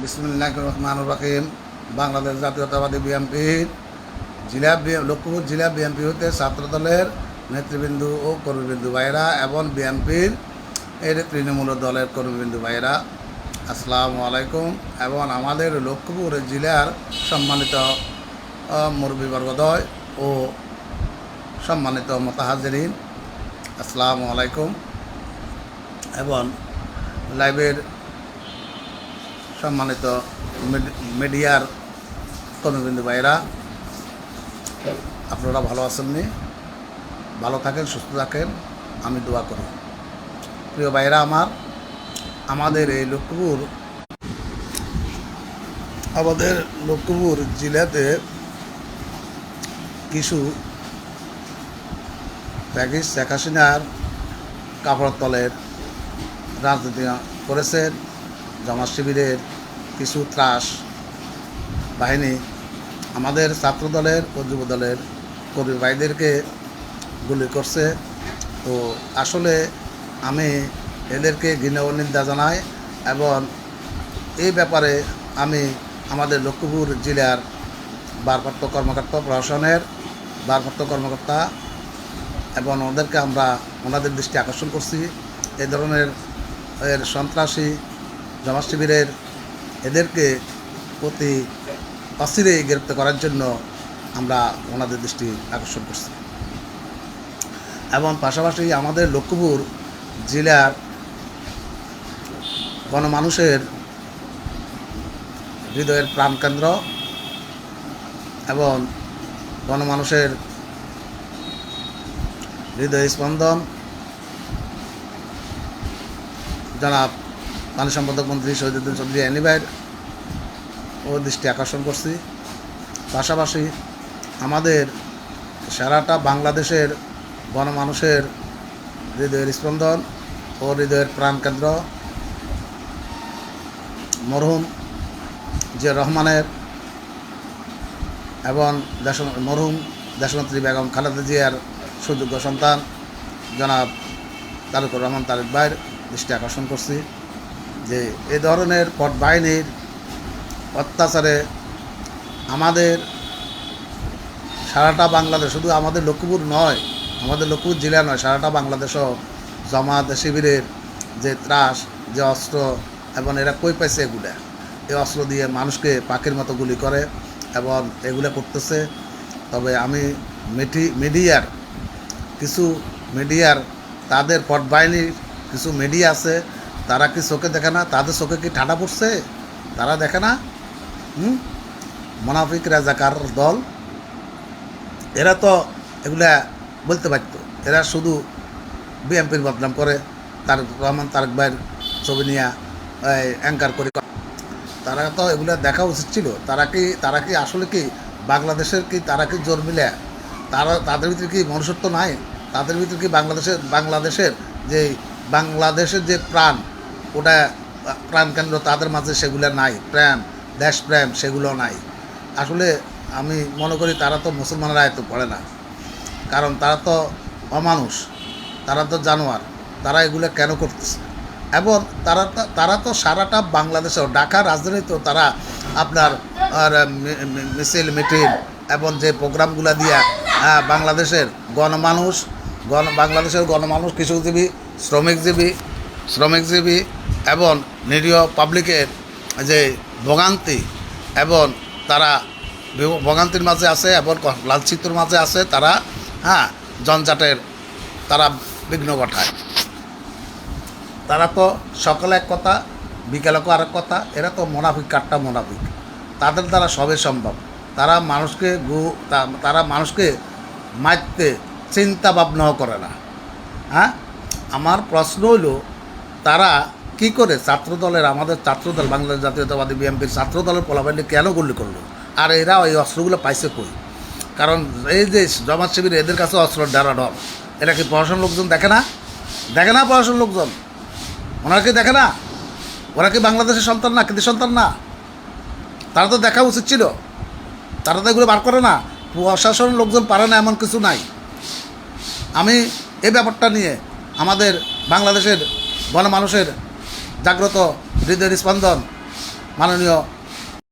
বিসমিল্লাহির রহমানির রহিম। বাংলাদেশ জাতীয়তাবাদী বিএনপির লক্ষ্মীপুর জেলা বিএনপি হতে ছাত্রদলের নেতৃবৃন্দ ও কর্মীবৃন্দ ভাইয়েরা এবং বিএনপির তৃণমূল দলের কর্মীবৃন্দ ভাইয়েরা, আসসালামু আলাইকুম। এবং আমাদের লক্ষ্মীপুর জেলার সম্মানিত মুরব্বীবর্গদ্বয় ও সম্মানিত মুতাহাজ্জিরিন, আসসালামু আলাইকুম। এবং লাইভের সম্মানিত মিডিয়ার কর্মীবৃন্দ ভাইরা, আপনারা ভালো আছেননি? ভালো থাকেন, সুস্থ থাকেন, আমি দোয়া করি। প্রিয় ভাইরা আমার, আমাদের লক্ষ্মীপুর জেলাতে কিছু প্যাকেজ শেখ হাসিনার কাপড় তলের রাজনীতি করেছেন। জামাত শিবিরের কিছু ত্রাস বাহিনী আমাদের ছাত্রদলের ও যুবদলের কর্মী ভাইদেরকে গুলি করছে। তো আসলে আমি এদেরকে ঘৃণা ও নিন্দা জানাই এবং এই ব্যাপারে আমি আমাদের লক্ষ্মীপুর জেলার ভারপ্রাপ্ত কর্মকর্তা, প্রশাসনের ভারপ্রাপ্ত কর্মকর্তা এবং ওনাদের দৃষ্টি আকর্ষণ করছি। এই ধরনের সন্ত্রাসী জামাত শিবিরের এদেরকে প্রতি অচিরে গ্রেপ্তার করার জন্য আমরা ওনাদের দৃষ্টি আকর্ষণ করছি। এবং পাশাপাশি আমাদের লক্ষ্মীপুর জেলার গণমানুষের হৃদয়ের প্রাণকেন্দ্র এবং গণমানুষের হৃদয় স্পন্দন জনাব পানি সম্পাদক মন্ত্রী শহীদুদ্দিন চৌধুরী আইনি ভাইয়ের ও দৃষ্টি আকর্ষণ করছি। পাশাপাশি আমাদের সারাটা বাংলাদেশের গণমানুষের হৃদয়ের স্পন্দন ও হৃদয়ের প্রাণকেন্দ্র মরহুম জিয়া রহমানের এবং মরহুম দেশনেত্রী বেগম খালেদা জিয়ার সুযোগ্য সন্তান জনাব তারেকুর রহমান তারেক ভাইয়ের দৃষ্টি আকর্ষণ করছি যে এই ধরনের পট বাহিনীর অত্যাচারে আমাদের সারাটা বাংলাদেশ, শুধু আমাদের লক্ষ্মীপুর নয়, আমাদের লক্ষ্মীপুর জেলা নয়, সারাটা বাংলাদেশও জামাত শিবিরের যে ত্রাস, যে অস্ত্র, এবং এরা কই পাইছে এগুলা, এই অস্ত্র দিয়ে মানুষকে পাখির মতো গুলি করে এবং এগুলা করতেছে। তবে আমি মিডিয়ার তাদের পট বাহিনীর কিছু মিডিয়া আছে, তারা কি চোখে দেখে না? তাদের চোখে কি ঠান্ডা পড়ছে? তারা দেখে না? মুনাফিক রাজাকার দল, এরা তো এগুলা বলতে পারত। এরা শুধু বিএনপির বদনাম করে, তারেক রহমান তারেক ভাইয়ের ছবি নিয়ে অ্যাঙ্কার করে। তারা তো এগুলা দেখা উচিত ছিল। তারা কি আসলে কি বাংলাদেশের কি তারা কি জোর মিলে? তাদের ভিতরে কি মনুষ্যত্ব নাই? তাদের ভিতরে কি বাংলাদেশের যে প্রাণ, ওটা প্রাণকেন্দ্র তাদের মাঝে সেগুলো নাই, প্রেম, দেশপ্রেম সেগুলো নাই। আসলে আমি মনে করি তারা তো মুসলমানরা এত পড়ে না, কারণ তারা তো অমানুষ, তারা তো জানোয়ার। তারা এগুলো কেন করতেছে? এবং তারা তো সারাটা বাংলাদেশেও ঢাকা রাজধানীতেও তারা আপনার মিছিল মিটিং এবং যে প্রোগ্রামগুলো দিয়ে বাংলাদেশের গণমানুষ, কৃষকজীবী, শ্রমিকজীবী এবং নিরীহ পাবলিকের যে ভোগান্তি, এবং তারা ভোগান্তির মাঝে আছে এবং লাঞ্ছিতর মাঝে আছে, তারা জঞ্জাটের তারা বিঘ্ন ঘটায়। তারা তো সকালে এক কথা, বিকেলে আরেক কথা। এরা তো মুনাফিক, কাট্টা মুনাফিক। তাদের দ্বারা সবই সম্ভব। তারা মানুষকে মারতে চিন্তা ভাবনাও করে না। আমার প্রশ্ন হইল, তারা কি করে আমাদের ছাত্রদল, বাংলাদেশ জাতীয়তাবাদী বিএনপির ছাত্রদলের পোলাপাইলে কেন গুলি করলো? আর এরা ওই অস্ত্রগুলো পাইছে কই? কারণ এই যে জামাত শিবির, এদের কাছে অস্ত্র ডর। এরা কি প্রশাসন লোকজন দেখে না? প্রশাসন লোকজন ওনারা কি দেখে না? ওরা কি বাংলাদেশের সন্তান না? কৃতি সন্তান না? তারা তো দেখা উচিত ছিল। তারা তো এগুলো বার করে না। প্রশাসন লোকজন পারে না এমন কিছু নাই। আমি এই ব্যাপারটা নিয়ে আমাদের বাংলাদেশের গণমানুষের জাগ্রত হৃদয়ের স্পন্দন মাননীয়